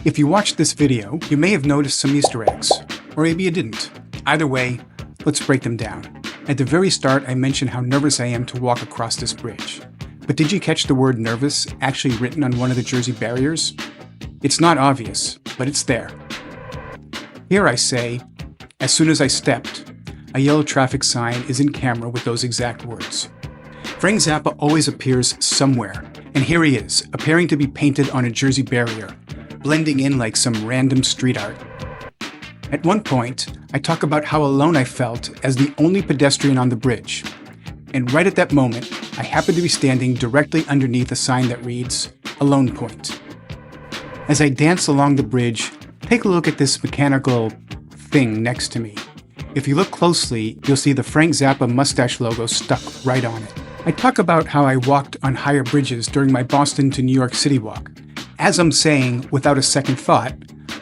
If you watched this video, you may have noticed some Easter eggs, or maybe you didn't. Either way, let's break them down. At the very start, I mentioned how nervous I am to walk across this bridge. But did you catch the word nervous actually written on one of the Jersey barriers? It's not obvious, but it's there. Here I say, as soon as I stepped, a yellow traffic sign is in camera with those exact words. Frank Zappa always appears somewhere, and here he is, appearing to be painted on a Jersey barrier, blending in like some random street art. At one point, I talk about how alone I felt as the only pedestrian on the bridge. And right at that moment, I happen to be standing directly underneath a sign that reads, "Alone Point." As I dance along the bridge, take a look at this mechanical thing next to me. If you look closely, you'll see the Frank Zappa mustache logo stuck right on it. I talk about how I walked on higher bridges during my Boston to New York City walk. As I'm saying, without a second thought,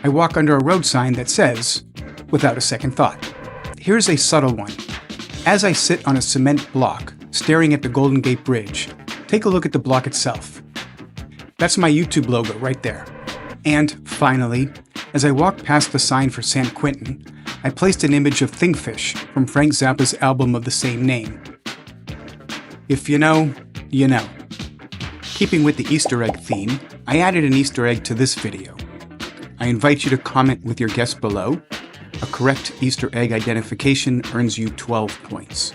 I walk under a road sign that says, "Without a second thought." Here's a subtle one. As I sit on a cement block, staring at the Golden Gate Bridge, take a look at the block itself. That's my YouTube logo right there. And finally, as I walk past the sign for San Quentin, I placed an image of Thingfish from Frank Zappa's album of the same name. If you know, you know. Keeping with the Easter egg theme, I added an Easter egg to this video. I invite you to comment with your guess below. A correct Easter egg identification earns you 12 points.